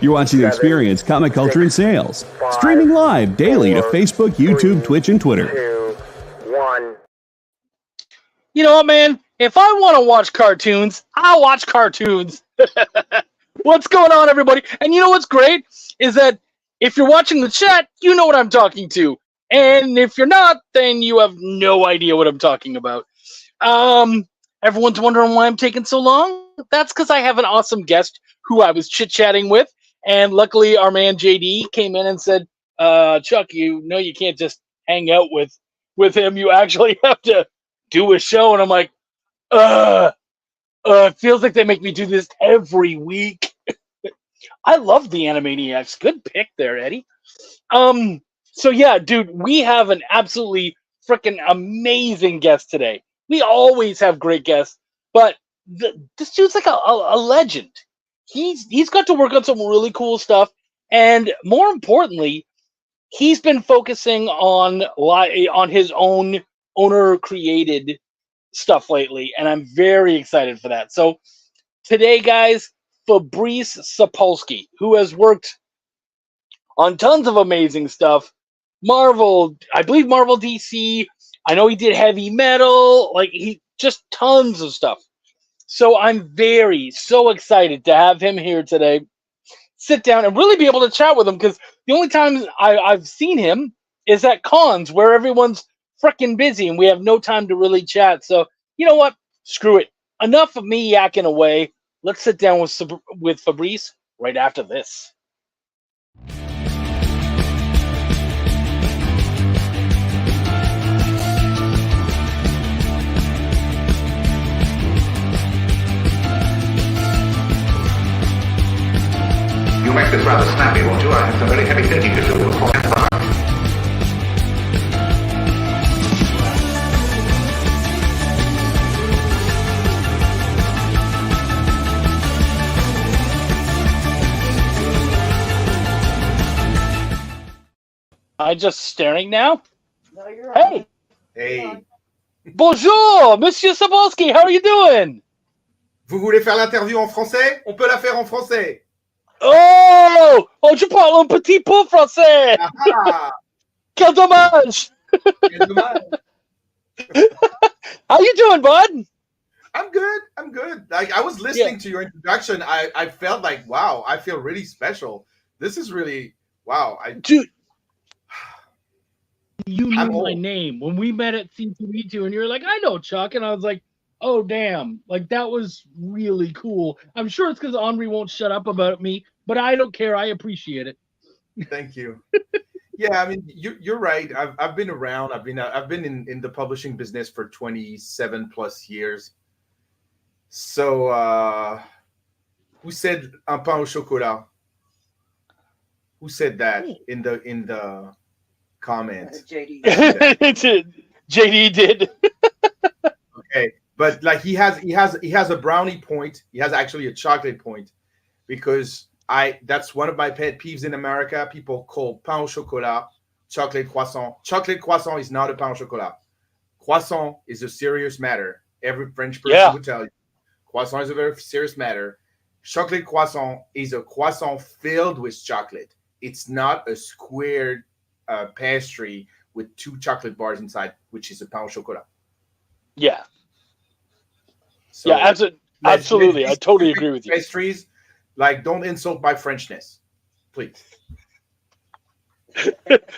You're watching Experience Comic Culture and Sales. Streaming live daily to Facebook, YouTube, Twitch, and Twitter. 2, 1. You know what, man? If I want to watch cartoons, I'll watch cartoons. What's going on, everybody? And you know what's great? Is that if you're watching the chat, you know what I'm talking to. And if you're not, then you have no idea what I'm talking about. Everyone's wondering why I'm taking so long? That's because I have an awesome guest who I was chit-chatting with. And luckily, our man JD came in and said, Chuck, you know you can't just hang out with him. You actually have to do a show. And I'm like, it feels like they make me do this every week. I love the Animaniacs. Good pick there, Eddie. So yeah, dude, we have an absolutely freaking amazing guest today. We always have great guests, but this dude's like a legend. He's got to work on some really cool stuff, and more importantly, he's been focusing on his own owner-created stuff lately, and I'm very excited for that. So today, guys, Fabrice Sapolsky, who has worked on tons of amazing stuff, Marvel, I believe Marvel DC. I know he did heavy metal, like he just tons of stuff. So I'm so excited to have him here today, sit down and really be able to chat with him, because the only times I've seen him is at cons where everyone's freaking busy and we have no time to really chat. So you know what? Screw it. Enough of me yakking away. Let's sit down with Fabrice right after this. You make this rather snappy, won't you? I have some very heavy thinking to do before I start. I just staring now? No, you're Hey! Hey, Bonjour, Monsieur Sapolsky, how are you doing? vous voulez faire l'interview en français? On peut la faire en français. Oh, je parle un petit peu français. Ah, Quel dommage. quel dommage. How you doing, bud? I'm good. Like I was listening to your introduction. I felt like, wow, I feel really special. This is really, wow. Dude, you knew I'm my old. name when we met at C2E2, and you were like, I know Chuck, and I was like, oh damn, like that was really cool. I'm sure it's because Henri won't shut up about me, but I don't care. I appreciate it. Thank you. Yeah, I mean, you're right. I've been around. I've been in the publishing business for 27 plus years. So, who said un pain au chocolat? Who said that in the comments? JD. JD did. Okay, but like he has a brownie point. He has actually a chocolate point, because that's one of my pet peeves in America. People call pain au chocolat chocolate croissant. Chocolate croissant is not a pain au chocolat. Croissant is a serious matter. Every French person would tell you. Croissant is a very serious matter. Chocolate croissant is a croissant filled with chocolate. It's not a squared pastry with 2 chocolate bars inside, which is a pain au chocolat. Yeah. So, Yeah, absolutely. I totally agree with you. Pastries, like, don't insult my Frenchness, please.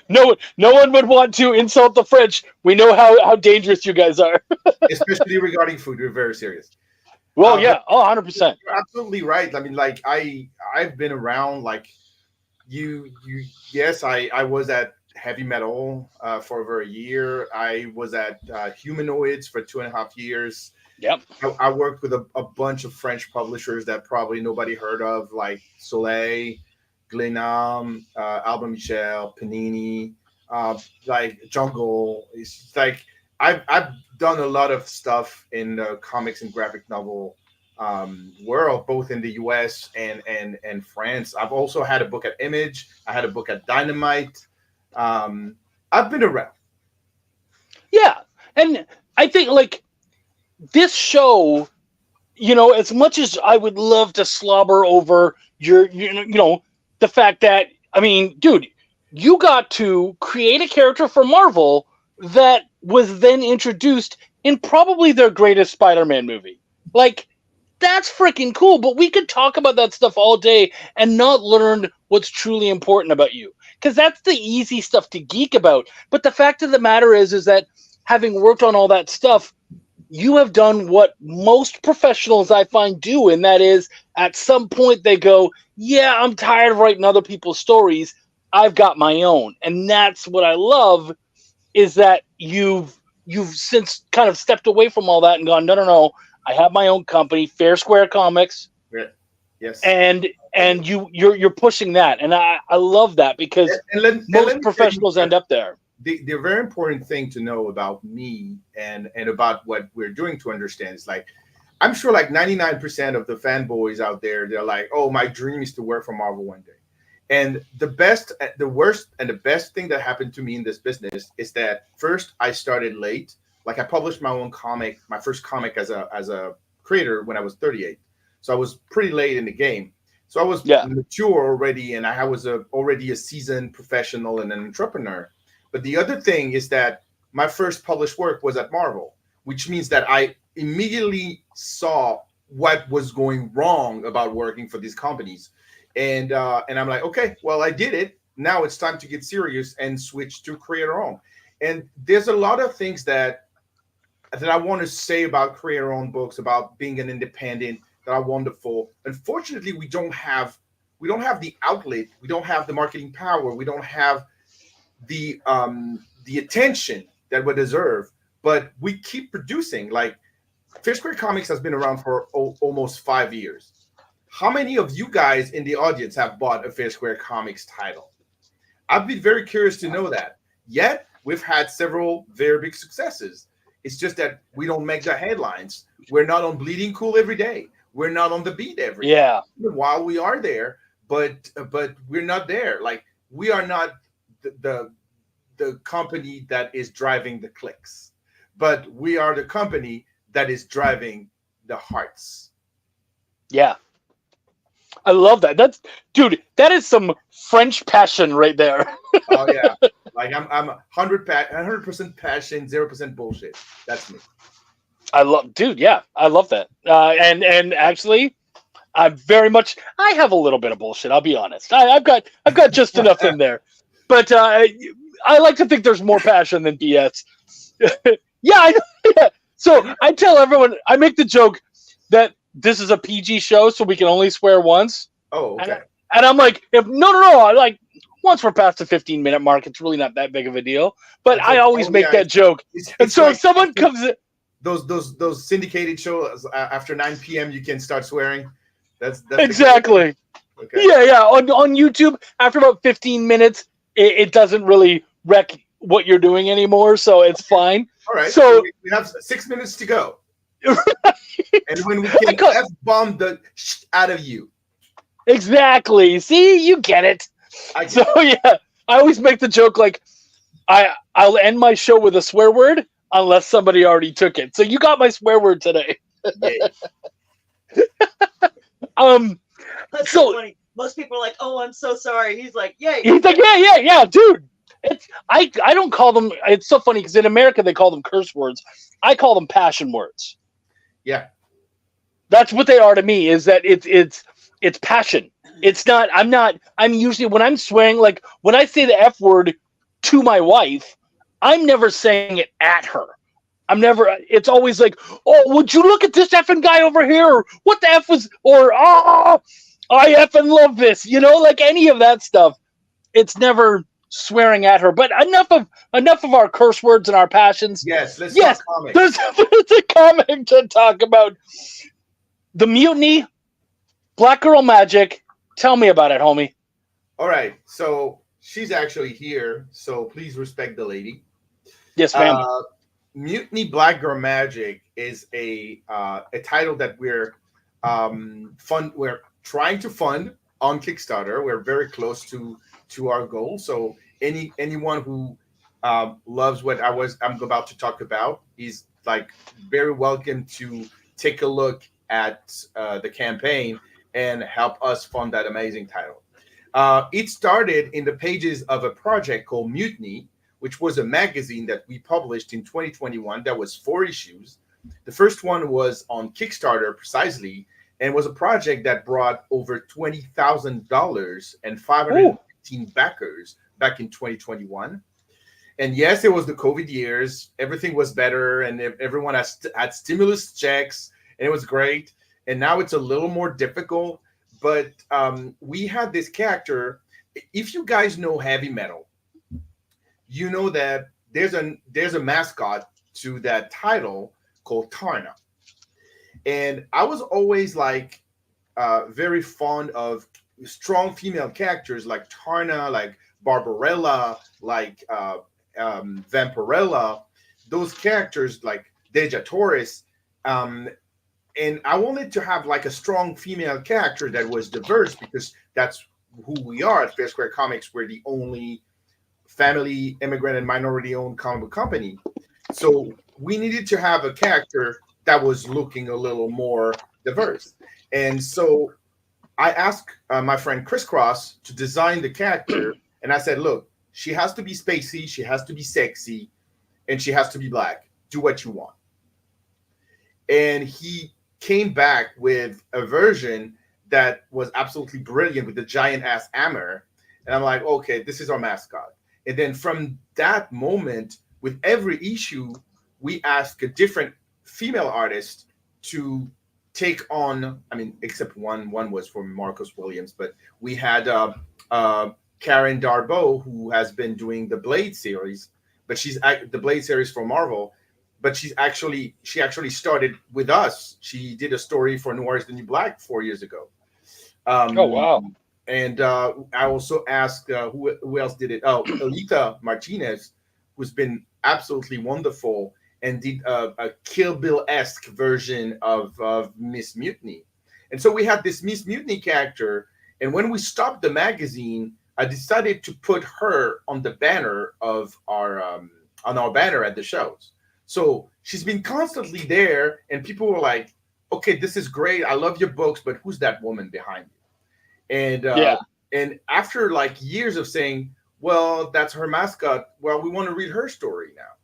No one would want to insult the French. We know how dangerous you guys are. Especially regarding food, we're very serious. Well, yeah, 100%. You're absolutely right. I mean, like I've been around, like you. Yes, I was at heavy metal for over a year. I was at Humanoids for 2.5 years. Yep. I worked with a bunch of French publishers that probably nobody heard of, like Soleil, Glénat, Albin Michel, Panini, like Jungle. It's like I've done a lot of stuff in the comics and graphic novel world, both in the US and France. I've also had a book at Image. I had a book at Dynamite. I've been around. Yeah, and I think like this show, you know, as much as I would love to slobber over your the fact that, I mean, dude, you got to create a character for Marvel that was then introduced in probably their greatest Spider-Man movie. Like, that's freaking cool, but we could talk about that stuff all day and not learn what's truly important about you. Because that's the easy stuff to geek about. But the fact of the matter is that having worked on all that stuff, you have done what most professionals I find do, and that is at some point they go, yeah, I'm tired of writing other people's stories. I've got my own. And that's what I love, is that you've since kind of stepped away from all that and gone, no, I have my own company, Fair Square Comics. Yeah. Yes. And you're pushing that. And I love that, because most professionals end up there. The very important thing to know about me and about what we're doing to understand is, like, I'm sure like 99% of the fanboys out there, they're like, oh, my dream is to work for Marvel one day. And the best, the worst, and the best thing that happened to me in this business is that first I started late. Like, I published my own comic, my first comic as a creator when I was 38. So I was pretty late in the game. So I was mature already, and I was already a seasoned professional and an entrepreneur. But the other thing is that my first published work was at Marvel, which means that I immediately saw what was going wrong about working for these companies. And I'm like, okay, well, I did it. Now it's time to get serious and switch to creator-owned. And there's a lot of things that I want to say about creator-owned books, about being an independent, that are wonderful. Unfortunately, we don't have the outlet, we don't have the marketing power, we don't have the attention that we deserve, but we keep producing. Like, Fair Square Comics has been around for almost 5 years. How many of you guys in the audience have bought a Fair Square Comics title? I'd be very curious to know that. Yet, we've had several very big successes. It's just that we don't make the headlines. We're not on Bleeding Cool every day. We're not on the beat every day. While we are there, but we're not there. Like, we are not the company that is driving the clicks, but we are the company that is driving the hearts. Yeah. I love that. That is some French passion right there. Oh yeah. Like, I'm 100% passion, 0% bullshit. That's me. I love that. And actually, I have a little bit of bullshit. I'll be honest. I've got just enough in there, but I like to think there's more passion than BS. Yeah. So I tell everyone, I make the joke that this is a PG show, so we can only swear once. Oh, okay. And I'm like, no, like, once we're past the 15-minute mark, it's really not that big of a deal. But I always make that joke. And so, like, if someone comes in, those syndicated shows after 9 p.m. you can start swearing. That's exactly. Okay. Yeah. On YouTube, after about 15 minutes, it doesn't really wreck what you're doing anymore, so it's fine. All right. So we have 6 minutes to go. And when we can F-bomb the shit out of you. Exactly. See, you get it. So yeah, I always make the joke, like, I'll end my show with a swear word unless somebody already took it. So you got my swear word today. That's so funny. Most people are like, "Oh, I'm so sorry." He's like, "Yeah." He's like, "Yeah, dude." I don't call them. It's so funny because in America they call them curse words. I call them passion words. Yeah, that's what they are to me. Is that it's passion. It's not. I'm usually, when I'm swearing, like when I say the F word to my wife, I'm never saying it at her. It's always like, oh, would you look at this effing guy over here? Or what the F was, or, oh, I effing love this, like any of that stuff. It's never swearing at her. But enough of our curse words and our passions. Yes, let's talk comics. There's a comic to talk about. The Mutiny, Black Girl Magic. Tell me about it, homie. All right. So she's actually here. So please respect the lady. Yes, ma'am. Mutiny Black Girl Magic is a title that we're trying to fund on Kickstarter. We're very close to our goal. So anyone who loves what I'm about to talk about is like very welcome to take a look at the campaign and help us fund that amazing title. It started in the pages of a project called Mutiny, which was a magazine that we published in 2021. That was 4 issues. The first one was on Kickstarter precisely, and was a project that brought over $20,000 and 515 backers back in 2021. And yes, it was the COVID years. Everything was better, and everyone had stimulus checks, and it was great. And now it's a little more difficult. But we had this character. If you guys know heavy metal, you know that there's a mascot to that title called Tarna. And I was always like very fond of strong female characters like Tarna, like Barbarella, like Vampirella, those characters like Deja Torres. And I wanted to have like a strong female character that was diverse, because that's who we are at Fair Square Comics. We're the only family, immigrant, and minority-owned comic book company. So we needed to have a character that was looking a little more diverse. And so I asked my friend Chris Cross to design the character. And I said, look, she has to be spacey, she has to be sexy, and she has to be black. Do what you want. And he came back with a version that was absolutely brilliant with the giant ass hammer. And I'm like, okay, this is our mascot. And then from that moment, with every issue, we ask a different female artist to take on, I mean, except one was from Marcus Williams, but we had Karen Darbo, who has been doing the Blade series, but she's the Blade series for Marvel. But she actually started with us. She did a story for Noir is the New Black 4 years ago. Oh, wow. And I also asked who else did it? Oh, Alita Martinez, who's been absolutely wonderful and did a Kill Bill-esque version of Miss Mutiny. And so we had this Miss Mutiny character. And when we stopped the magazine, I decided to put her on the banner of our banner at the shows. So she's been constantly there, and people were like, okay, this is great. I love your books, but who's that woman behind you? And and after like years of saying, well, that's her mascot. Well, we want to read her story now.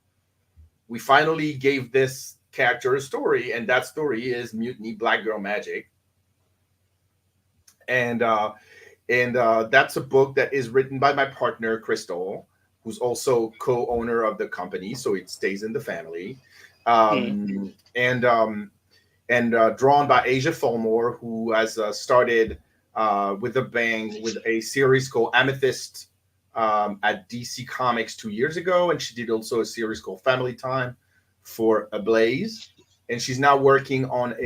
We finally gave this character a story, and that story is Mutiny Black Girl Magic. And that's a book that is written by my partner, Crystal, who's also co-owner of the company, so it stays in the family, and drawn by Asia Fulmore, who has started with a bang with a series called Amethyst at DC Comics 2 years ago, and she did also a series called Family Time for Ablaze, and she's now working on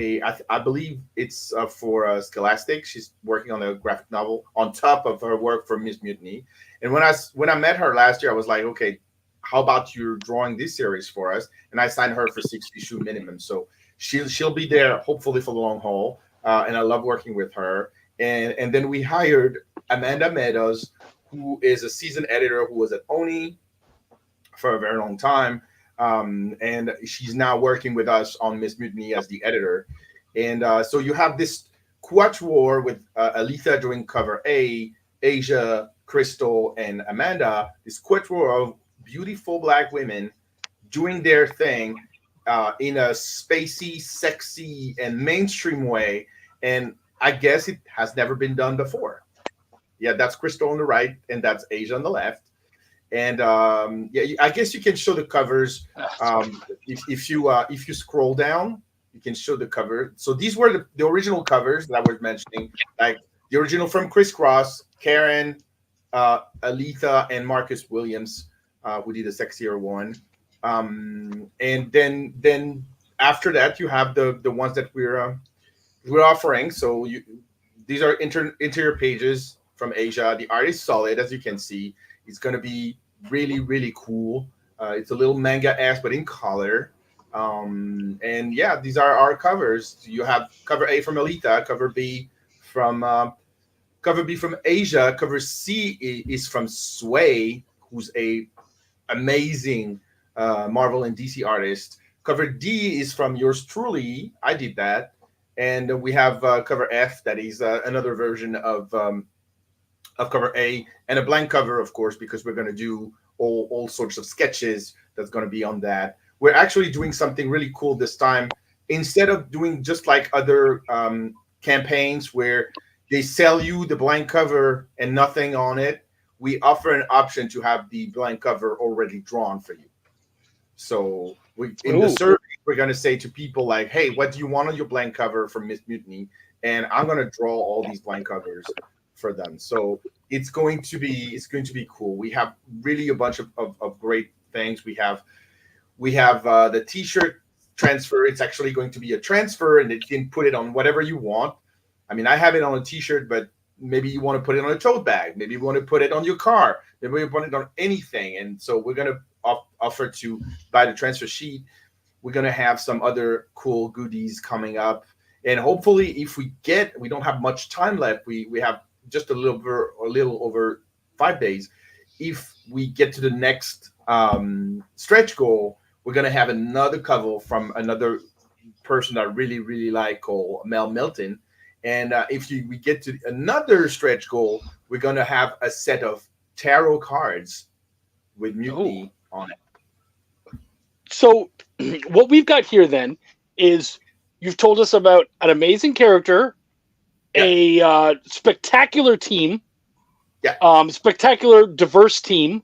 I believe it's for Scholastic. She's working on a graphic novel on top of her work for Miss Mutiny. And when I met her last year, I was like, okay, how about you drawing this series for us? And I signed her for 6 issue minimum. So she'll be there hopefully for the long haul. And I love working with her. And then we hired Amanda Meadows, who is a seasoned editor who was at Oni for a very long time. And she's now working with us on Miss Mutiny as the editor. And so you have this quatuor with Alita doing cover A, Asia, Crystal, and Amanda, this quatuor of beautiful Black women doing their thing in a spacey, sexy, and mainstream way. And I guess it has never been done before. Yeah, that's Crystal on the right, and that's Asia on the left. And yeah, I guess you can show the covers. If you scroll down, you can show the cover. So these were the original covers that I was mentioning, like the original from Chris Cross, Karen, Alita, and Marcus Williams, who did a sexier one. And then after that, you have the ones that we're offering. So these are interior pages from Asia. The art is solid, as you can see. It's going to be really, really cool. It's a little manga-esque, but in color. And yeah, these are our covers. You have cover A from Alita, cover B from Asia, cover C is from Sway, who's a amazing Marvel and DC artist. Cover D is from yours truly. I did that. And we have cover F, that is another version of of cover A, and a blank cover, of course, because we're going to do all sorts of sketches that's going to be on that. We're actually doing something really cool this time. Instead of doing just like other campaigns where they sell you the blank cover and nothing on it, we offer an option to have the blank cover already drawn for you. So in the survey, we're going to say to people like, hey, what do you want on your blank cover from Miss Mutiny? And I'm going to draw all these blank covers for them. So it's going to be cool. We have really a bunch of great things. We have the t-shirt transfer. It's actually going to be a transfer, and you can put it on whatever you want. I mean, I have it on a t-shirt, but maybe you want to put it on a tote bag. Maybe you want to put it on your car. Maybe you want it on anything. And so we're going to offer to buy the transfer sheet. We're going to have some other cool goodies coming up. And hopefully, if we don't have much time left. We have just a little over 5 days. If we get to the next stretch goal, we're going to have another cover from another person that I really, really like called Mel Milton. And if we get to another stretch goal, we're going to have a set of tarot cards with Mutiny on it. So what we've got here then is you've told us about an amazing character, a spectacular team, spectacular, diverse team.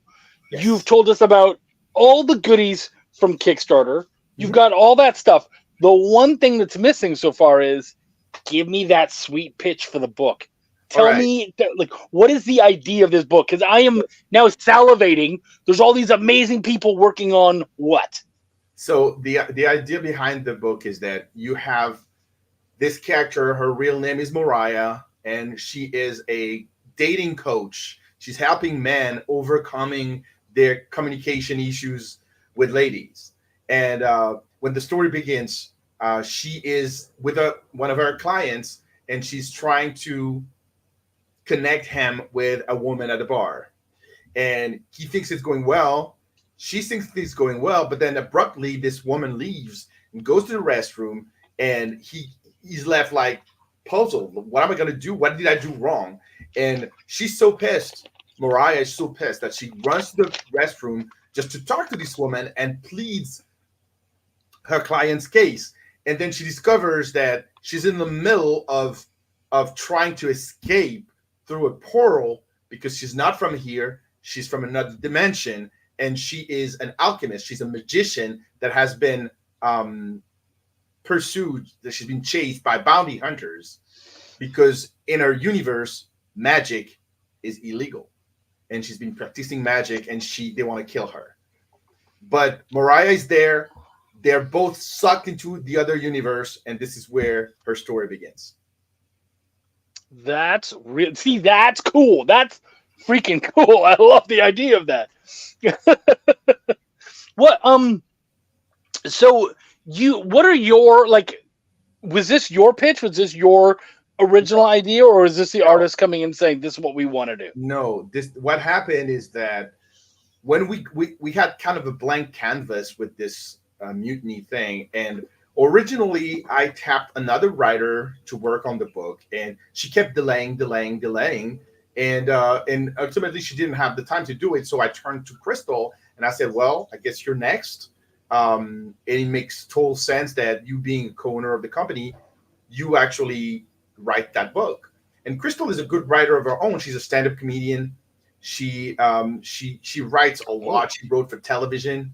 Yes. You've told us about all the goodies from Kickstarter. You've got all that stuff. The one thing that's missing so far is give me that sweet pitch for the book. Tell me, what is the idea of this book? Because I am now salivating. There's all these amazing people working on what? So the idea behind the book is that you have this character. Her real name is Mariah, and she is a dating coach. She's helping men overcoming their communication issues with ladies. And when the story begins, she is with one of her clients, and she's trying to connect him with a woman at a bar. And he thinks it's going well. She thinks it's going well, but then abruptly this woman leaves and goes to the restroom, and he's left like puzzled. What am I going to do? What did I do wrong? And she's so pissed. Mariah is so pissed that she runs to the restroom just to talk to this woman and pleads her client's case. And then she discovers that she's in the middle of trying to escape through a portal because she's not from here. She's from another dimension, and she is an alchemist. She's a magician that has been pursued, that she's been chased by bounty hunters because in her universe, magic is illegal. And she's been practicing magic, and they want to kill her. But Mariah is there. They're both sucked into the other universe, and this is where her story begins. That's real. See, that's cool. That's freaking cool. I love the idea of that. What? So what are your was this your pitch? Was this your original idea, or is this the artist coming in saying this is what we want to do? No, what happened is that when we had kind of a blank canvas with this mutiny thing, and originally I tapped another writer to work on the book, and she kept delaying, and ultimately she didn't have the time to do it. So I turned to Crystal and I said, well, I guess you're next. And it makes total sense that you being a co-owner of the company, you actually write that book. And Crystal is a good writer of her own. She's a stand-up comedian. She writes a lot. She wrote for television.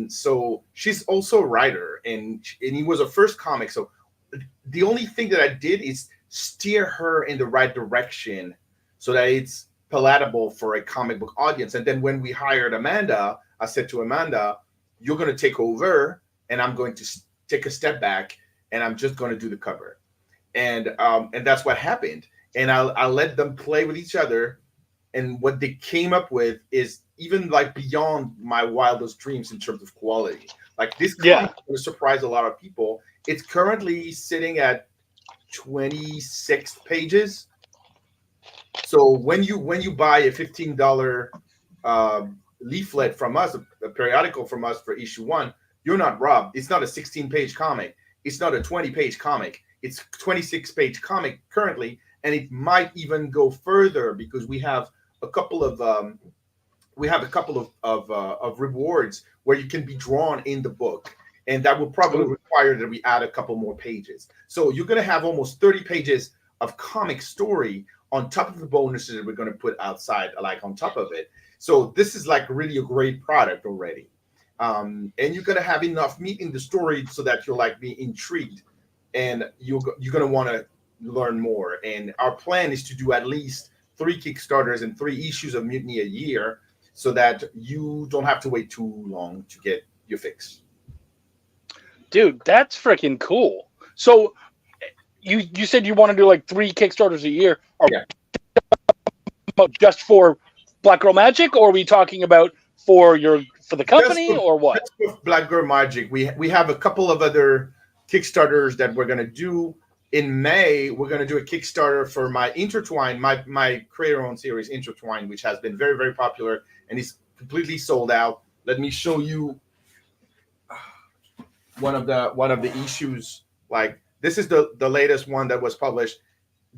So she's also a writer, and he was her first comic. So the only thing that I did is steer her in the right direction so that it's palatable for a comic book audience. And then when we hired Amanda, I said to Amanda, you're going to take over, and I'm going to take a step back, and I'm just going to do the cover. And that's what happened. And I let them play with each other. And what they came up with is even beyond my wildest dreams in terms of quality. This comic will surprise a lot of people. It's currently sitting at 26 pages. So when you buy a $15 leaflet from us, a periodical from us for issue 1, you're not robbed. It's not a 16-page comic. It's not a 20-page comic. It's a 26-page comic currently, and it might even go further because we have a couple of rewards where you can be drawn in the book, and that will probably require that we add a couple more pages. So you're going to have almost 30 pages of comic story on top of the bonuses that we're going to put outside, like on top of it. So this is like really a great product already. And you're going to have enough meat in the story so that you'll like be intrigued, and you're going to want to learn more. And our plan is to do at least 3 Kickstarters and 3 issues of Mutiny a year, so that you don't have to wait too long to get your fix. Dude, that's freaking cool. So you said you want to do like 3 Kickstarters a year. Are we just for Black Girl Magic, or are we talking about for the company, or what? Just for Black Girl Magic. We have a couple of other Kickstarters that we're going to do. In May, we're going to do a Kickstarter for my Intertwine, my creator-owned series, Intertwine, which has been very, very popular and is completely sold out. Let me show you one of the issues. Like, this is the latest one that was published.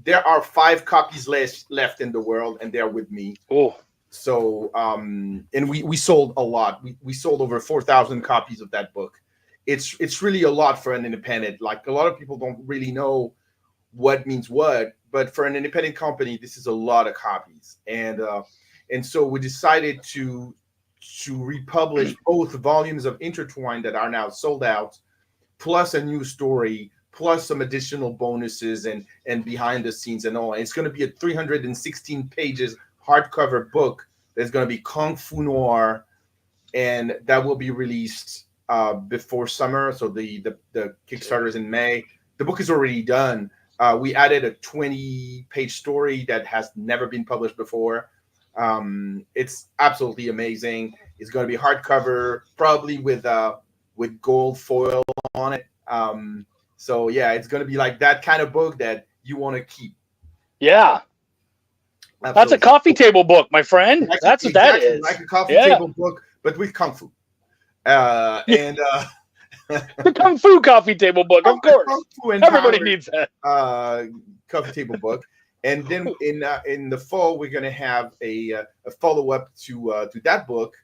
There are 5 copies left in the world, and they're with me. Oh, so and we sold a lot. We sold over 4,000 copies of that book. It's really a lot for an independent. Like, a lot of people don't really know what means what, but for an independent company, this is a lot of copies. And so we decided to republish both volumes of Intertwine that are now sold out, plus a new story, plus some additional bonuses and behind the scenes and all. And it's going to be a 316 pages hardcover book that's going to be Kung Fu Noir, and that will be released before summer. So the Kickstarter is in May. The book is already done. We added a 20-page story that has never been published before. It's absolutely amazing. It's going to be hardcover, probably with gold foil on it. So yeah, it's going to be like that kind of book that you want to keep. Yeah. Absolutely. That's a coffee table book, my friend. That's what that is. Like a coffee table book, but with Kung Fu. And the Kung Fu coffee table book, of course. Everybody needs that. Coffee table book. And then in the fall, we're going to have a follow-up to that book,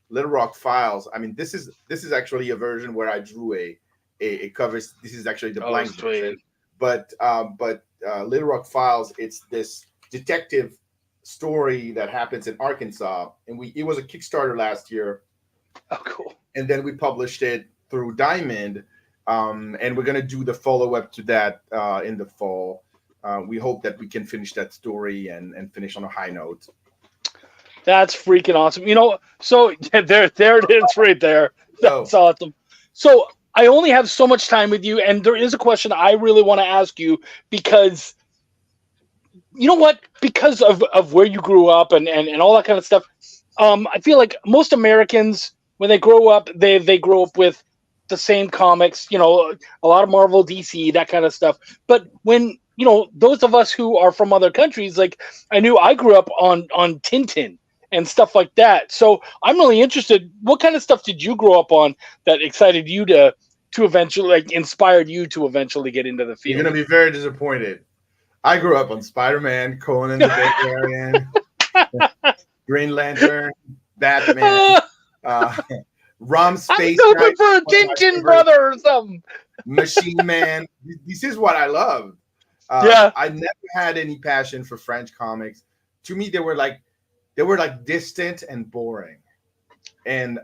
Little Rock Files. I mean, this is actually a version where I drew a cover. This is actually the blank version. But Little Rock Files, it's this detective story that happens in Arkansas, and it was a Kickstarter last year. Oh, cool. And then we published it through Diamond, and we're going to do the follow-up to that in the fall. We hope that we can finish that story and finish on a high note. That's freaking awesome. So there it is right there. That's awesome. So I only have so much time with you, and there is a question I really want to ask you, because you know what? Because of where you grew up and all that kind of stuff, I feel like most Americans, when they grow up, they grow up with the same comics, a lot of Marvel, DC, that kind of stuff. But when, those of us who are from other countries, like I grew up on Tintin and stuff like that. So I'm really interested, what kind of stuff did you grow up on that excited you to eventually, like, inspired you to eventually get into the field? You're going to be very disappointed. I grew up on Spider-Man, Conan the Barbarian, Green Lantern, Batman, Rom Space I'm looking for a Tintin brother or something. Machine Man. This is what I love. I never had any passion for French comics. To me, they were like distant and boring. And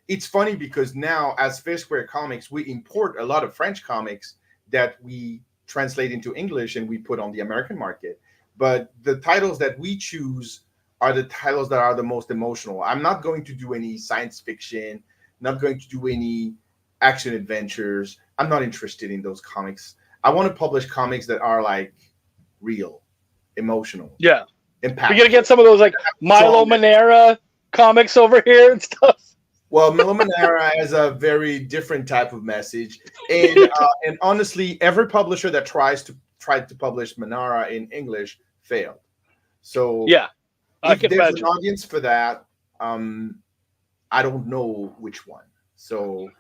it's funny because now, as Fair Square Comics, we import a lot of French comics that we translate into English and we put on the American market. But the titles that we choose are the titles that are the most emotional. I'm not going to do any science fiction, not going to do any action adventures. I'm not interested in those comics. I want to publish comics that are like real, emotional. Yeah. Impactful. We're going to get some of those like Milo Manera comics over here and stuff. Well, Milo Manera has a very different type of message. And honestly, every publisher that tried to publish Manara in English failed. So yeah. If there's an audience for that, I don't know which one. So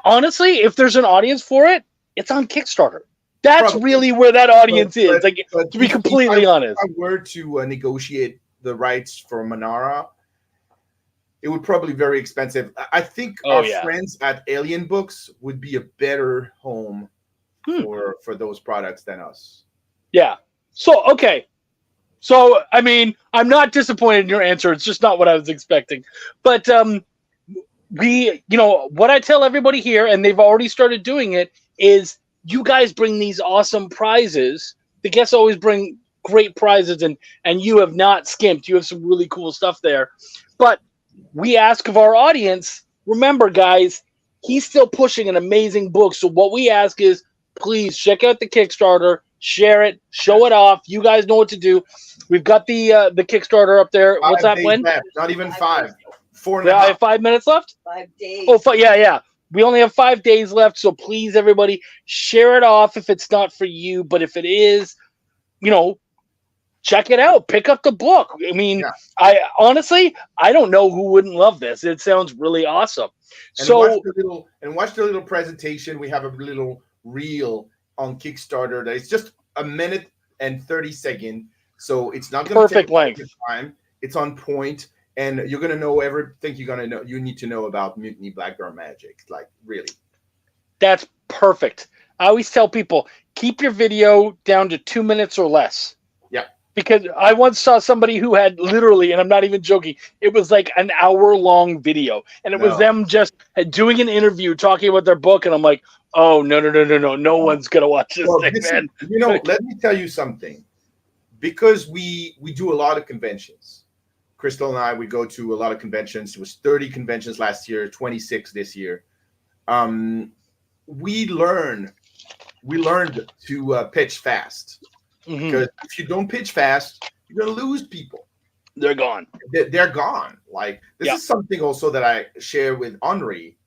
honestly, if there's an audience for it, it's on Kickstarter. That's Probably. really where that audience is. But- Like, but to be if completely honest. If I were to negotiate the rights for Manara, it would probably be very expensive. I think our friends at Alien Books would be a better home for those products than us. Yeah. So, okay. So, I mean, I'm not disappointed in your answer. It's just not what I was expecting. But what I tell everybody here, and they've already started doing it, is you guys bring these awesome prizes. The guests always bring great prizes, and you have not skimped. You have some really cool stuff there. But we ask of our audience, remember, guys, he's still pushing an amazing book. So what we ask is, please check out the Kickstarter, share it, show it off. You guys know what to do. We've got the Kickstarter up there. What's that, Glenn? Not even 5. 4 and Yeah, a I half. have 5 minutes left? 5 days. Oh, yeah. We only have 5 days left, so please, everybody, share it off if it's not for you. But if it is, check it out. Pick up the book. I mean, I honestly, I don't know who wouldn't love this. It sounds really awesome. And So watch the little presentation. We have a little reel on Kickstarter that is just a minute and 30 seconds. So it's not going to take length. Time. It's on point, and you're going to know everything you need to know about Mutiny Blackburn Magic. Like, really. That's perfect. I always tell people, keep your video down to 2 minutes or less. Yeah. Because I once saw somebody who had literally, and I'm not even joking, it was like an hour-long video. And it was them just doing an interview talking about their book. And I'm like, oh, no. No one's going to watch this thing, man. Let me tell you something. Because we do a lot of conventions. Crystal and I, we go to a lot of conventions. It was 30 conventions last year, 26 this year. We learned to pitch fast. Because if you don't pitch fast, you're going to lose people. They're gone. They're gone. Like, this is something also that I share with Henri,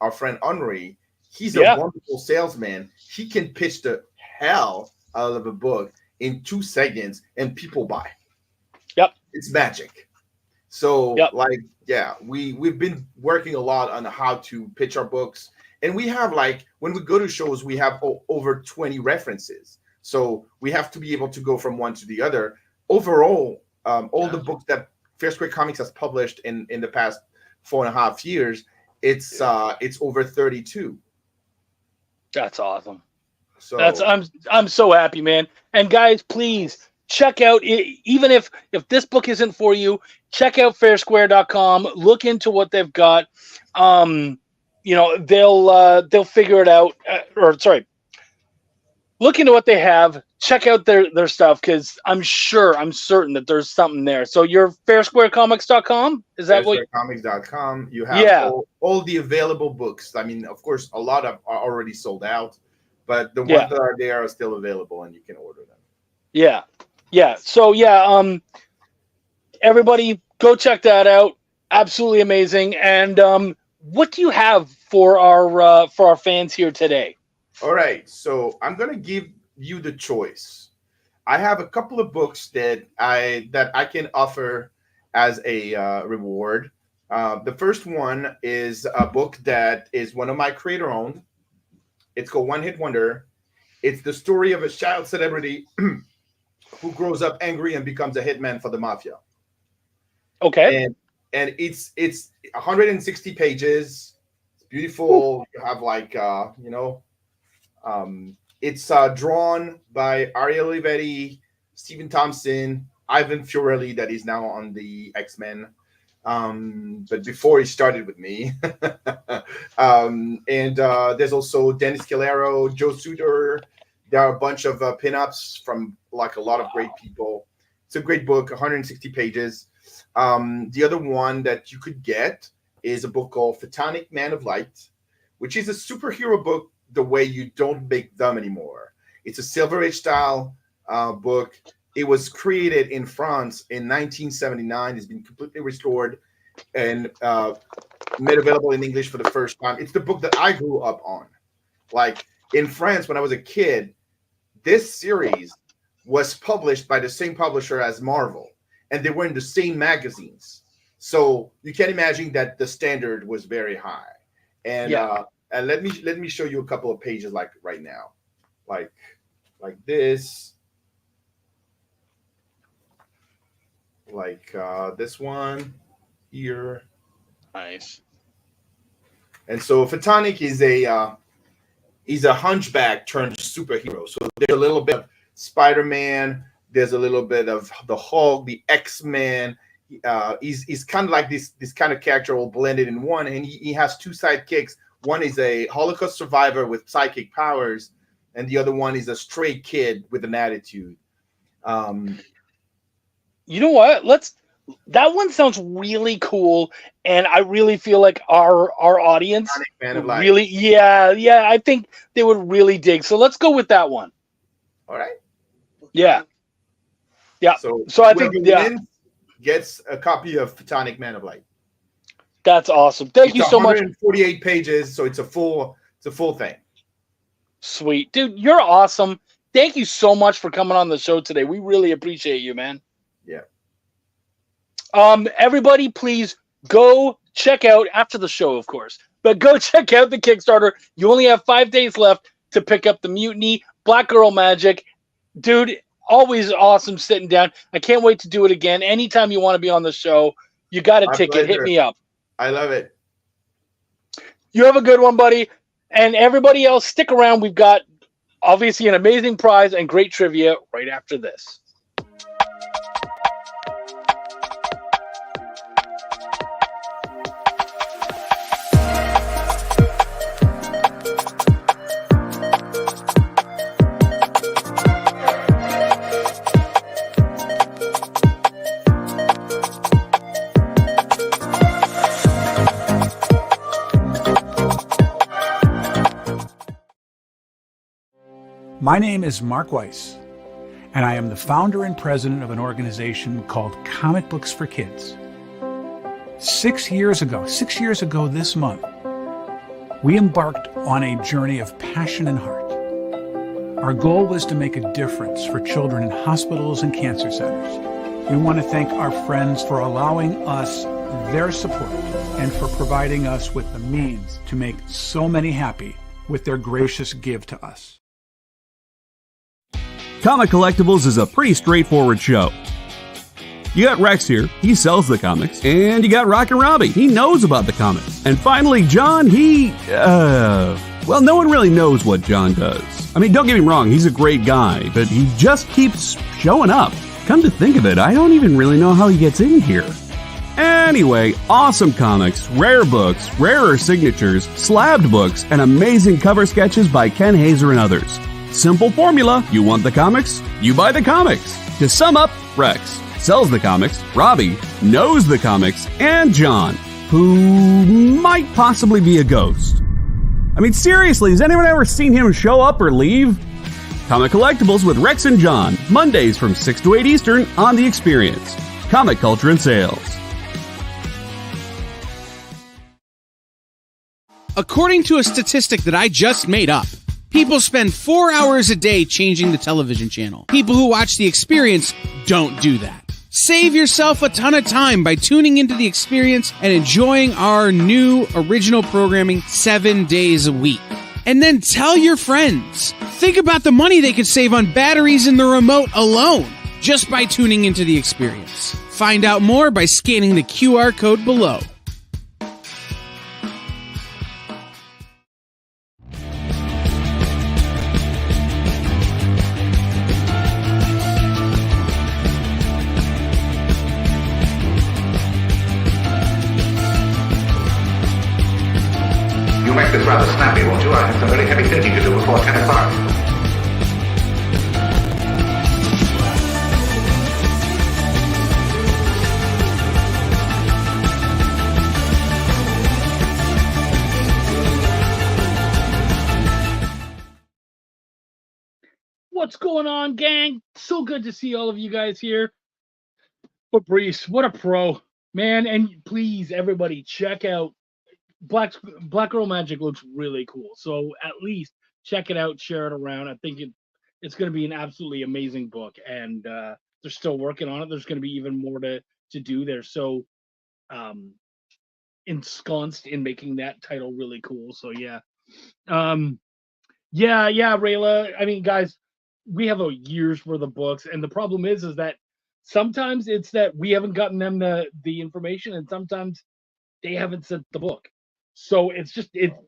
our friend Henri. He's a wonderful salesman. He can pitch the hell out of a book in 2 seconds, and people buy. Yep. It's magic. So, we've been working a lot on how to pitch our books. And we have, when we go to shows, we have over 20 references. So we have to be able to go from one to the other. Overall, all the books that Fair Square Comics has published in the past 4.5 years, it's over 32. That's awesome. So I'm so happy, man. And guys, please check out, even if this book isn't for you, check out fairsquare.com. Look into what they've got. They'll figure it out. Look into what they have. Check out their stuff, because I'm certain that there's something there. So you're fairsquarecomics.com? Is that what? Fairsquarecomics.com. You have all the available books. I mean, of course, a lot are already sold out, but the ones that are there are still available, and you can order them. Yeah. So everybody go check that out. Absolutely amazing. And what do you have for our fans here today? All right, so I'm gonna give you the choice. I have a couple of books that I can offer as a reward. The first one is a book that is one of my creator-owned. It's called One Hit Wonder. It's the story of a child celebrity who grows up angry and becomes a hitman for the mafia. Okay. And it's 160 pages. It's beautiful. You have it's drawn by Ariel Olivetti, Stephen Thompson, Ivan Fiorelli, that is now on the X-Men. But before he started with me. And there's also Dennis Calero, Joe Suter. There are a bunch of pinups from a lot of great people. It's a great book, 160 pages. The other one that you could get is a book called Photonic Man of Light, which is a superhero book the way you don't make them anymore. It's a Silver Age style book. It was created in France in 1979. It's been completely restored and made available in English for the first time. It's the book that I grew up on. Like, in France, when I was a kid, this series was published by the same publisher as Marvel, and they were in the same magazines. So you can imagine that the standard was very high. And let me show you a couple of pages, like right now. Like, like this, like this one here. Nice. And so Photonic is he's a hunchback turned superhero. So there's a little bit of Spider-Man, there's a little bit of the Hulk, the X-Men. He's kind of like this kind of character all blended in one, and he has two sidekicks. One is a Holocaust survivor with psychic powers, and the other one is a stray kid with an attitude. You know what? That one sounds really cool, and I really feel like our audience really, yeah, I think they would really dig. So let's go with that one. All right. Yeah. So I think wins gets a copy of Photonic Man of Light. That's awesome. Thank you so much. 148 pages, so it's a full thing. Sweet, dude, you're awesome. Thank you so much for coming on the show today. We really appreciate you, man. Yeah. Everybody, please go check out after the show, of course. But go check out the Kickstarter. You only have 5 days left to pick up the Mutiny, Black Girl Magic. Dude, always awesome sitting down. I can't wait to do it again. Anytime you want to be on the show, you got a ticket. Hit me up. I love it. You have a good one, buddy. And everybody else, stick around. We've got obviously an amazing prize and great trivia right after this. My name is Mark Weiss, and I am the founder and president of an organization called Comic Books for Kids. 6 years ago this month, we embarked on a journey of passion and heart. Our goal was to make a difference for children in hospitals and cancer centers. We want to thank our friends for allowing us their support and for providing us with the means to make so many happy with their gracious give to us. Comic Collectibles is a pretty straightforward show. You got Rex here, he sells the comics, and you got Rock and Robbie, he knows about the comics. And finally, John, well, no one really knows what John does. I mean, don't get me wrong, he's a great guy, but he just keeps showing up. Come to think of it, I don't even really know how he gets in here. Anyway, awesome comics, rare books, rarer signatures, slabbed books, and amazing cover sketches by Ken Hazer and others. Simple formula, you want the comics, you buy the comics. To sum up, Rex sells the comics, Robbie knows the comics, and John, who might possibly be a ghost. I mean, seriously, has anyone ever seen him show up or leave? Comic Collectibles with Rex and John, Mondays from 6 to 8 Eastern on The Experience. Comic Culture and Sales. According to a statistic that I just made up, people spend 4 hours a day changing the television channel. People who watch The Experience don't do that. Save yourself a ton of time by tuning into The Experience and enjoying our new original programming 7 days a week. And then tell your friends. Think about the money they could save on batteries in the remote alone just by tuning into The Experience. Find out more by scanning the QR code below. You make this rather snappy, won't you? I have some very heavy thinking to do before 10 o'clock. What's going on, gang? So good to see all of you guys here. Fabrice, what a pro, man. And please, everybody, check out Black Girl Magic. Looks really cool. So at least check it out, share it around. I think it's going to be an absolutely amazing book. And they're still working on it. There's going to be even more to do. They're so ensconced in making that title really cool. So yeah. Yeah, Rayla. I mean, guys, we have a year's worth of books, and the problem is that sometimes it's that we haven't gotten them the information, and sometimes they haven't sent the book. So it's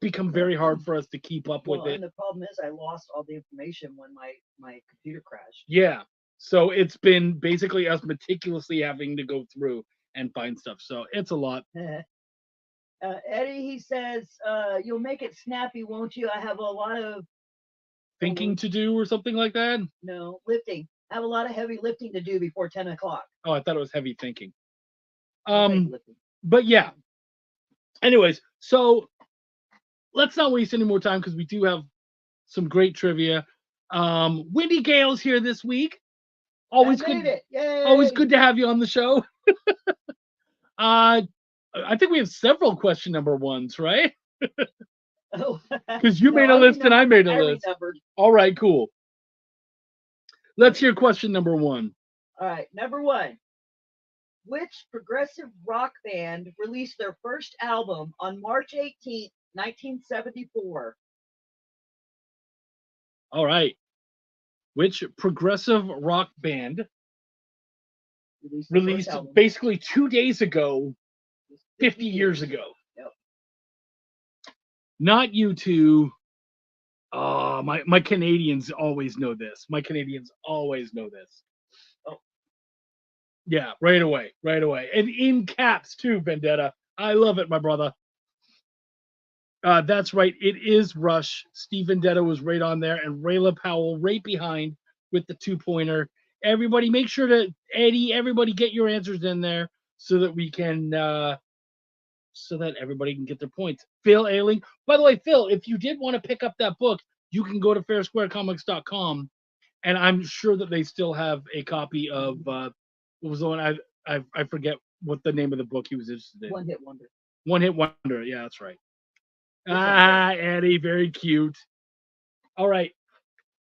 become very hard for us to keep up with it. And the problem is I lost all the information when my computer crashed. Yeah. So it's been basically us meticulously having to go through and find stuff. So it's a lot. Eddie, he says, you'll make it snappy, won't you? I have a lot of Thinking to do or something like that? No, lifting. I have a lot of heavy lifting to do before 10 o'clock. Oh, I thought it was heavy thinking. Heavy lifting. But yeah. Anyways, so let's not waste any more time because we do have some great trivia. Wendy Gale's here this week. Always good. Always good to have you on the show. I think we have several question number ones, right? Because you made a list and I made a list. All right, cool. Let's hear question number one. All right, number one. Which progressive rock band released their first album on March 18th, 1974? All right. Which progressive rock band released basically 2 days ago, 50 years ago? Yep. Not U2. Oh, my Canadians always know this. My Canadians always know this. Oh. Yeah, right away. And in caps too, Vendetta. I love it, my brother. That's right. It is Rush. Steve Vendetta was right on there, and Rayla Powell right behind with the 2-pointer. Everybody, make sure to everybody get your answers in there so that we can, so that everybody can get their points. Phil Ailing. By the way, Phil, if you did want to pick up that book, you can go to fairsquarecomics.com, and I'm sure that they still have a copy of what was the one I forget what the name of the book he was interested in. One Hit Wonder. One Hit Wonder. Yeah, that's right. Eddie, very cute. All right.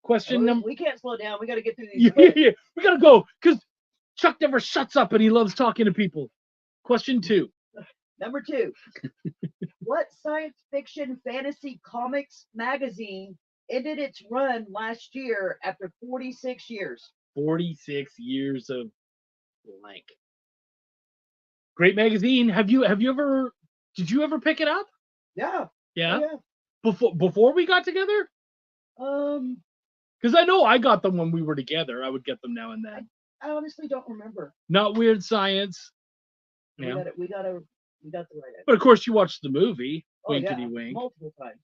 Question number. We can't slow down. We got to get through these. Yeah, we got to go because Chuck never shuts up and he loves talking to people. Question 2. Number 2. What science fiction fantasy comics magazine ended its run last year after 46 years? 46 years of blank. Great magazine. Did you ever pick it up? Yeah. Yeah. Oh, yeah. Before we got together? Because I know I got them when we were together. I would get them now and then. I honestly don't remember. Not Weird Science. Yeah. We got the right answer. But of course, you watched the movie. Winkety Wink. Multiple times.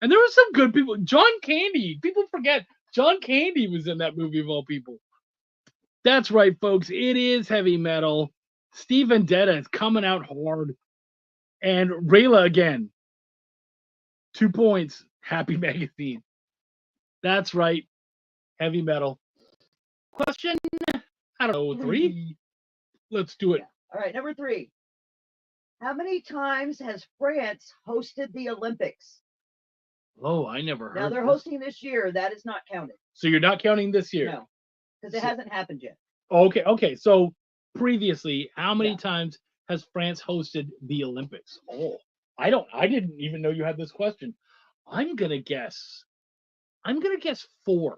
And there were some good people. John Candy. People forget John Candy was in that movie of all people. That's right, folks. It is heavy metal. Steve Vendetta is coming out hard. And Rayla again. 2 points. Happy Magazine. That's right. Heavy metal. Question, I don't know, 3? Let's do it. Yeah. All right, number 3. How many times has France hosted the Olympics? Oh, I never heard. Now they're hosting this year. That is not counted. So you're not counting this year? No, because it hasn't happened yet. Okay. So previously, how many times has France hosted the Olympics? Oh, I didn't even know you had this question. I'm gonna guess 4.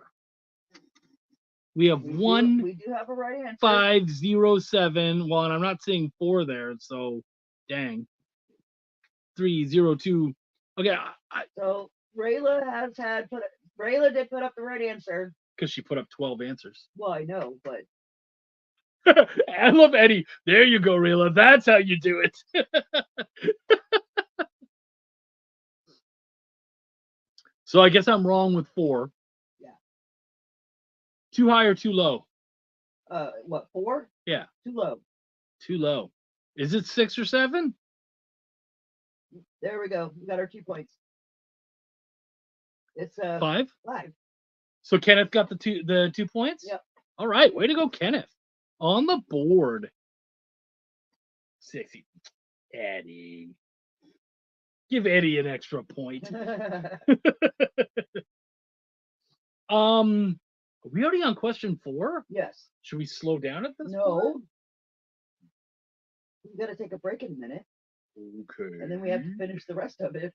We have We do have a right answer. 507. Well, and I'm not seeing 4 there, so dang. 302. Okay. So Rayla Rayla did put up the right answer. Because she put up 12 answers. Well, I know, but I love Eddie. There you go, Rayla. That's how you do it. So I guess I'm wrong with 4. Yeah. Too high or too low? What, 4? Yeah. Too low. Too low. Is it 6 or 7? There we go. We got our 2 points. It's 5? 5. So Kenneth got the 2 points? Yep. All right. Way to go, Kenneth. On the board. 60. Eddie. Give Eddie an extra point. Are we already on question 4? Yes. Should we slow down at this point? No. We got to take a break in a minute. Okay. And then we have to finish the rest of it.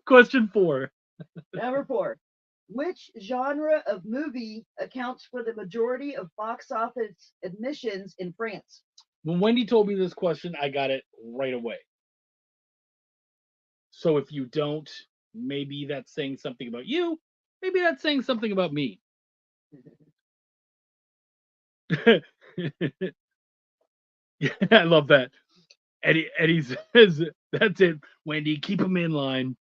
Question 4. Number 4. Which genre of movie accounts for the majority of box office admissions in France? When Wendy told me this question, I got it right away. So if you don't, maybe that's saying something about you. Maybe that's saying something about me. I love that. Eddie says, that's it. Wendy, keep him in line.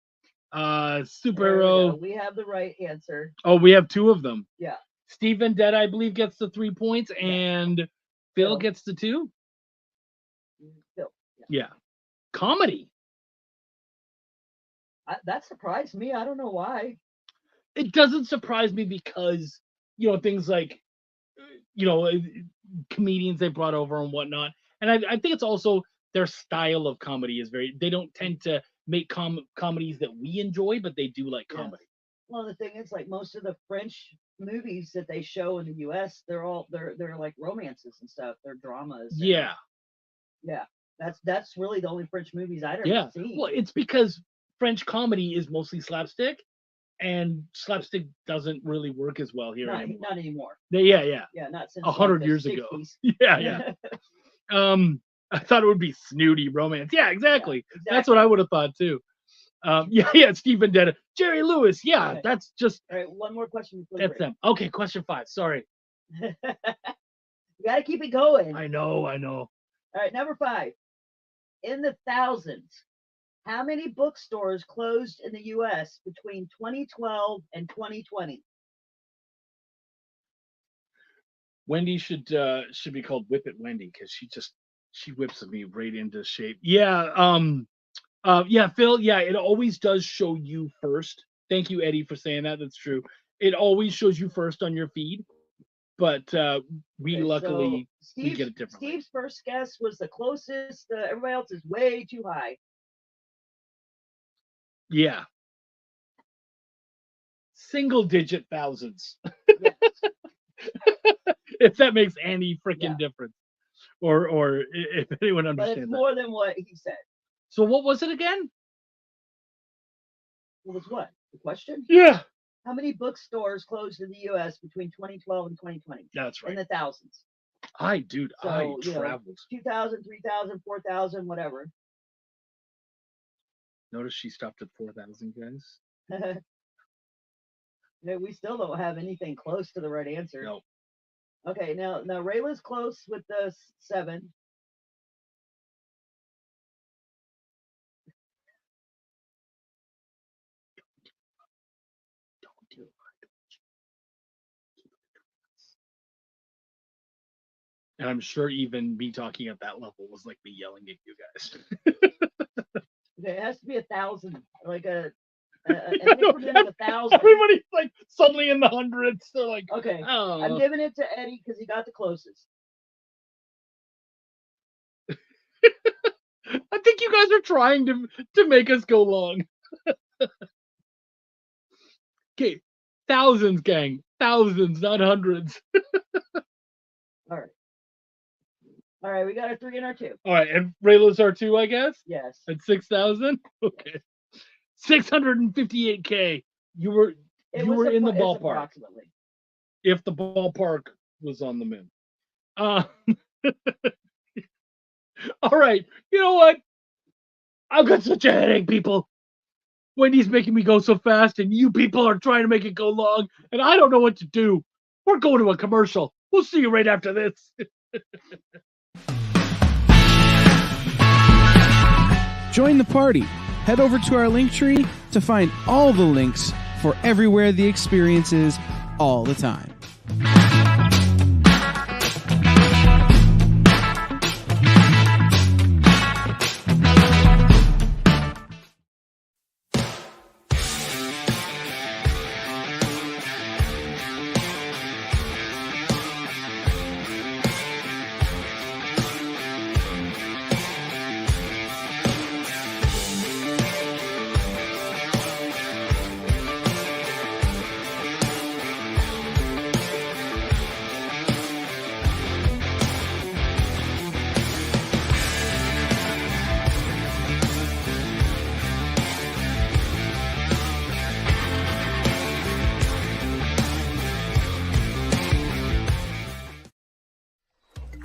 Superhero. We have the right answer. Oh, we have two of them. Yeah. Steve Vendetta, I believe, gets the 3 points, and Phil Phil. gets the 2. Phil. Yeah. Comedy. That surprised me. I don't know why. It doesn't surprise me because, things like, comedians they brought over and whatnot. And I think it's also their style of comedy is they don't tend to make comedies that we enjoy, but they do like comedy. Well, the thing is, like most of the French movies that they show in the U.S., they're like romances and stuff. They're dramas. Yeah. Yeah. That's really the only French movies I'd ever seen. Well, it's because French comedy is mostly slapstick, and slapstick doesn't really work as well here anymore. Not anymore. Yeah. Yeah, not since 100 the years 60s. ago. Yeah. I thought it would be snooty romance. Yeah, exactly. That's what I would have thought too. Steve Vendetta, Jerry Lewis. Yeah, Okay. That's just. All right, one more question. That's them. Okay, question 5. Sorry. You got to keep it going. I know. All right, number 5. In the thousands, how many bookstores closed in the U.S. between 2012 and 2020? Wendy should be called Whip It Wendy because she whips me right into shape. Yeah. Phil. Yeah, it always does show you first. Thank you, Eddie, for saying that. That's true. It always shows you first on your feed, but we luckily we get it differently. Steve's first guess was the closest. Everybody else is way too high. Yeah. Single digit thousands. Yes. If that makes any freaking difference, or if anyone But understands it's more than what he said. So what was it again? It was what? The question? Yeah. How many bookstores closed in the U.S. between 2012 and 2020? That's right. In the thousands. I So, traveled. 2,000, 3,000, 4,000, whatever. Notice she stopped at 4,000, guys. We still don't have anything close to the right answer. No. Okay, now Rayla's close with the 7. Don't do it. And I'm sure even me talking at that level was like me yelling at you guys. Okay, it has to be 1,000, like an increment of 1,000. Everybody's like suddenly in the hundreds. They're like, Okay, oh. I'm giving it to Eddie because he got the closest. I think you guys are trying to make us go long. Okay, thousands, gang. Thousands, not hundreds. All right, we got our 3 and our 2. All right, and Rayla's are 2, I guess? Yes. At 6,000? Okay. 658K. You were in the ballpark. Approximately. If the ballpark was on the moon. All right. You know what? I've got such a headache, people. Wendy's making me go so fast, and you people are trying to make it go long, and I don't know what to do. We're going to a commercial. We'll see you right after this. Join the party. Head over to our link tree to find all the links for everywhere the experience is all the time.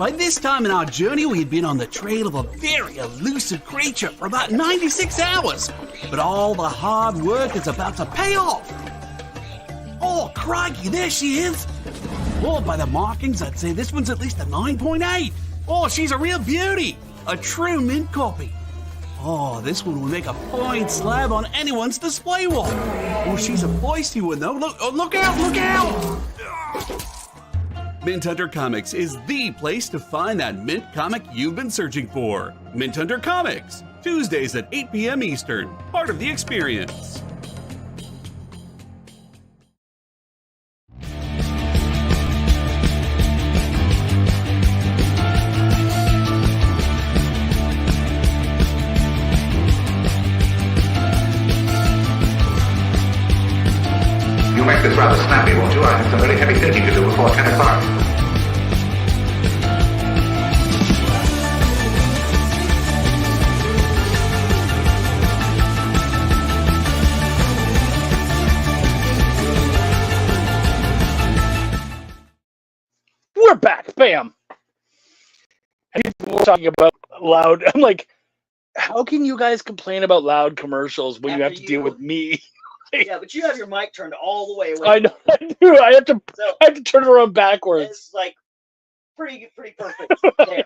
By this time in our journey, we had been on the trail of a very elusive creature for about 96 hours. But all the hard work is about to pay off. Oh, crikey, there she is. Oh, by the markings, I'd say this one's at least a 9.8. Oh, she's a real beauty. A true mint copy. Oh, this one will make a fine slab on anyone's display wall. Oh, she's a feisty one, though. Look out, look out! Mint Hunter Comics is the place to find that mint comic you've been searching for. Mint Hunter Comics, Tuesdays at 8 p.m. Eastern, part of the experience. You'll make this rather snappy, won't you? I have some very heavy thinking to do before 10 o'clock. We're back. Bam. And people were talking about loud. I'm like, how can you guys complain about loud commercials when you have to deal with me? Yeah, but you have your mic turned all the way away. I know. I do. I have to turn it around backwards. It's like pretty perfect there.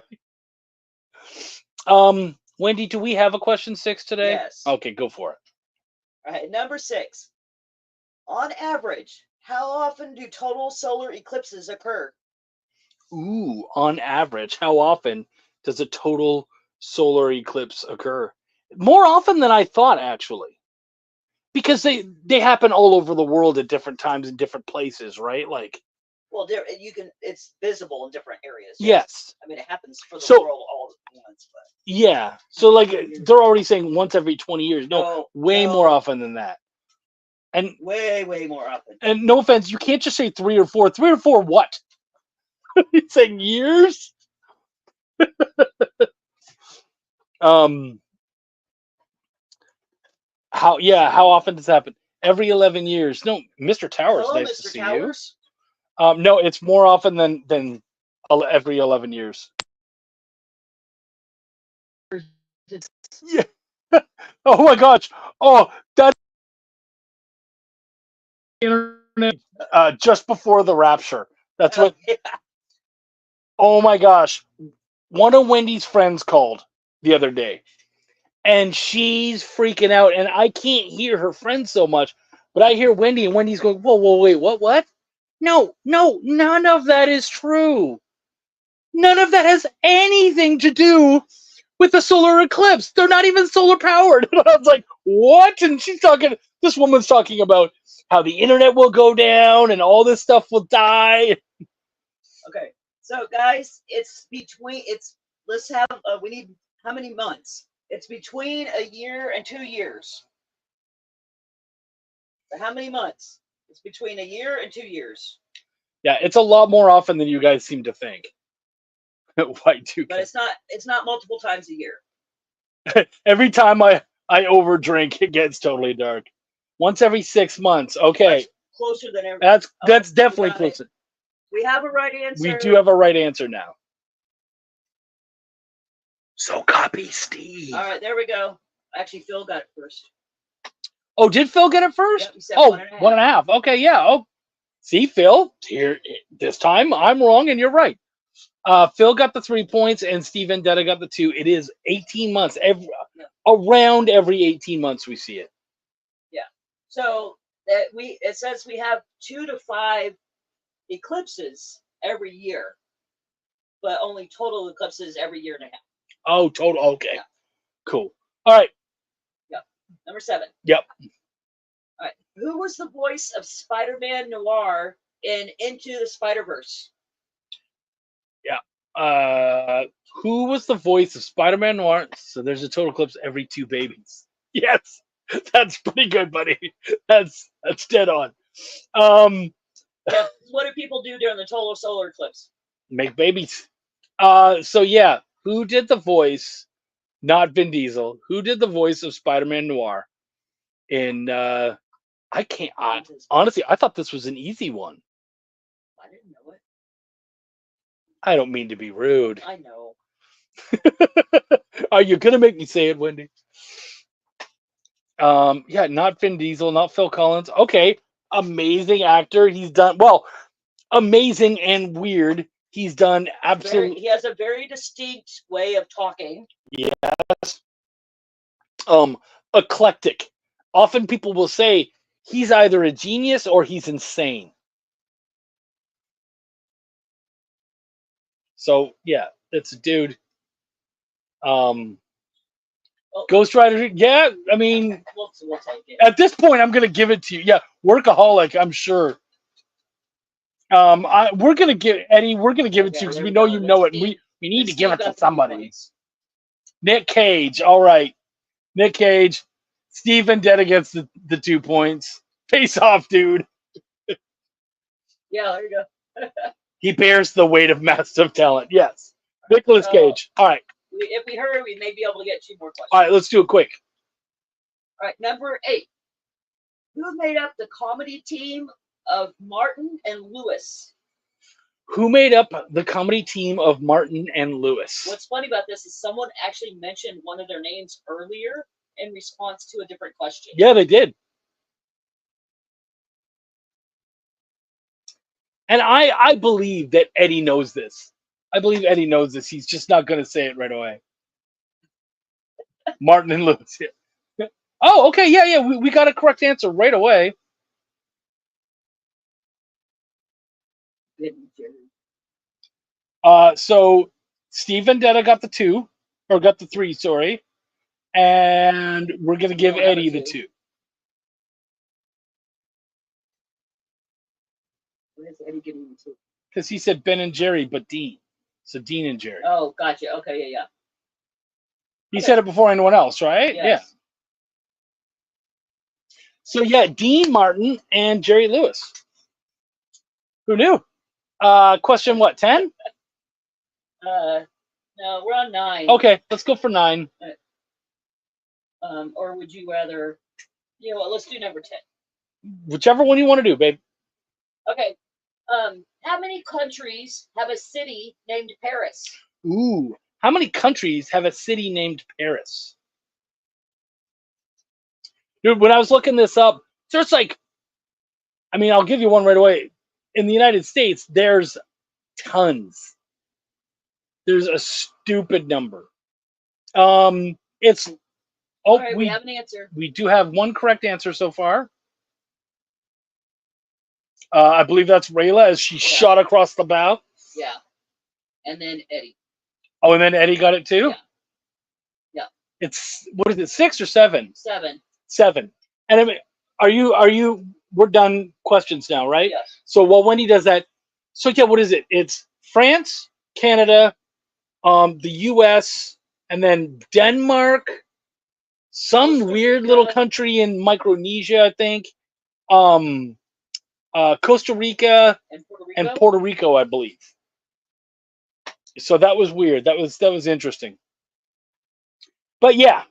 Wendy, do we have a question 6 today? Yes. Okay, go for it. All right, number 6. On average, how often do total solar eclipses occur? Ooh, on average, how often does a total solar eclipse occur? More often than I thought, actually. Because they happen all over the world at different times in different places, right? Like, well, it's visible in different areas. Yes. I mean, it happens for the world all at once, but yeah. So like they're already saying once every 20 years. No, way more often than that. And way more often. And no offense, you can't just say 3 or 4. 3 or 4 what? You're saying years? How often does it happen? Every 11 years. No, Mr. Towers, hello, nice Mr. to see Towers. you. No, it's more often than every 11 years. Yeah. Oh my gosh. Oh, that internet just before the rapture. That's what. Oh my gosh. One of Wendy's friends called the other day. And she's freaking out, and I can't hear her friends so much, but I hear Wendy, and Wendy's going, whoa, wait, what? No, none of that is true. None of that has anything to do with the solar eclipse. They're not even solar powered. And I was like, what? And this woman's talking about how the internet will go down and all this stuff will die. Okay, so guys, let's have, we need how many months? It's between a year and 2 years. So how many months? It's between a year and 2 years. Yeah, it's a lot more often than you guys seem to think. Y2K. But it's not multiple times a year. Every time I overdrink, it gets totally dark. Once every 6 months. Okay. That's closer than ever. That's definitely closer. We have a right answer. We do have a right answer now. So copy Steve. All right, there we go. Actually, Phil got it first. Oh, did Phil get it first? Yep, he said 1.5. 1.5. Okay, yeah. Oh, see, Phil, here this time I'm wrong and you're right. Phil got the 3 points and Steve Vendetta got the 2. It is 18 months. Around every 18 months we see it. Yeah. So it says we have 2 to 5 eclipses every year, but only total eclipses every year and a half. Oh, total. Okay. Yeah. Cool. All right. Yep. Number 7. Yep. All right. Who was the voice of Spider-Man Noir in Into the Spider-Verse? Yeah. Who was the voice of Spider-Man Noir? So there's a total eclipse every 2 babies. Yes. That's pretty good, buddy. That's dead on. Yeah. What do people do during the total solar eclipse? Make babies. So yeah. Who did the voice, not Vin Diesel, who did the voice of Spider-Man Noir in, honestly, I thought this was an easy one. I didn't know it. I don't mean to be rude. I know. Are you gonna make me say it, Wendy? Yeah, not Vin Diesel, not Phil Collins. Okay, amazing actor. He's done well. Amazing and weird. He's done absolutely. He has a very distinct way of talking. Yes. Eclectic. Often people will say he's either a genius or he's insane. So yeah, it's a dude. Ghost Rider. Yeah, I mean, we'll take it. at this point, I'm gonna give it to you. Yeah, Workaholic. I'm sure. We're gonna give Eddie. We're gonna give it to you because we know you know it. And we need to give it to somebody. Nick Cage. All right, Nick Cage. Steve Vendetta gets the 2 points. Face off, dude. Yeah, there you go. He bears the weight of massive talent. Yes. Nicolas Cage. All right. If we hurry, we may be able to get 2 more questions. All right, let's do it quick. All right, number 8. Who made up the comedy team of Martin and Lewis? Who made up the comedy team of Martin and Lewis? What's funny about this is someone actually mentioned one of their names earlier in response to a different question. Yeah, they did. And I believe that Eddie knows this. I believe Eddie knows this. He's just not going to say it right away. Martin and Lewis. Yeah. Oh, okay. Yeah. We got a correct answer right away. So Steve Vendetta got the 2, or got the 3, sorry. And we're going to give Eddie the 2. Where's Eddie getting the 2? Because he said Ben and Jerry, but Dean. So Dean and Jerry. Oh, gotcha. Okay, yeah. He said it before anyone else, right? Yes. Yeah. So yeah, Dean Martin and Jerry Lewis. Who knew? Question what, 10? No, we're on 9. Okay, let's go for 9. Or would you rather, you know what, let's do number 10. Whichever one you want to do, babe. Okay. How many countries have a city named Paris? Ooh. How many countries have a city named Paris? Dude, when I was looking this up, there's like, I mean, I'll give you one right away. In the United States, there's tons. There's a stupid number. It's all right, we have an answer. We do have one correct answer so far. I believe that's Rayla as she shot across the bow. Yeah. And then Eddie. Oh, and then Eddie got it too? Yeah. It's, what is it, 6 or 7? 7. 7. And I mean, are you, we're done questions now, right? Yes. So while Wendy does that, so yeah, what is it? It's France, Canada, the US, and then Denmark, some weird little country in Micronesia, I think. Costa Rica and Puerto Rico, I believe. So that was weird. That was interesting. But yeah,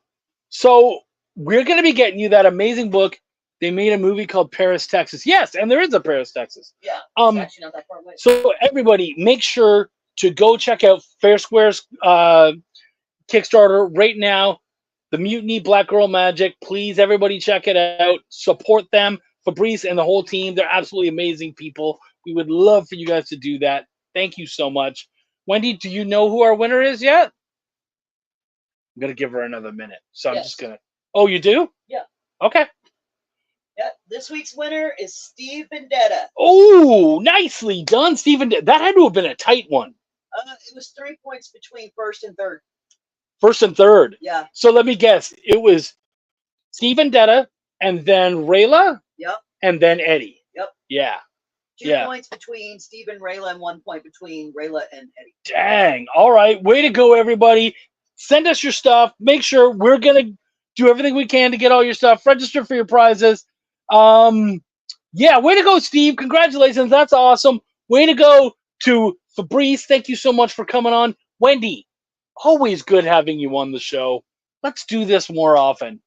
so we're going to be getting you that amazing book. They made a movie called Paris, Texas. Yes, and there is a Paris, Texas. Yeah, it's actually not that far away. So everybody, make sure to go check out Fair Square's Kickstarter right now. The Mutiny Black Girl Magic. Please, everybody, check it out. Support them. Fabrice and the whole team. They're absolutely amazing people. We would love for you guys to do that. Thank you so much. Wendy, do you know who our winner is yet? I'm going to give her another minute. So I'm just going to. Oh, you do? Yeah. Okay. Yeah. This week's winner is Steve Vendetta. Oh, nicely done, Steve Vendetta. That had to have been a tight one. It was 3 points between first and third. First and third. Yeah. So let me guess. It was Steve Vendetta and then Rayla. Yep. And then Eddie. Yep. Yeah. 2 points between Steve and Rayla and 1 point between Rayla and Eddie. Dang. All right. Way to go, everybody. Send us your stuff. Make sure we're going to do everything we can to get all your stuff. Register for your prizes. Yeah, way to go, Steve. Congratulations. That's awesome. Way to go to Fabrice. Thank you so much for coming on. Wendy, always good having you on the show. Let's do this more often.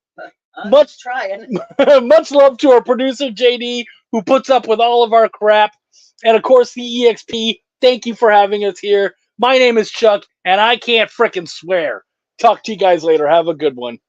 Much trying. Much love to our producer, JD, who puts up with all of our crap. And, of course, the EXP. Thank you for having us here. My name is Chuck, and I can't frickin' swear. Talk to you guys later. Have a good one.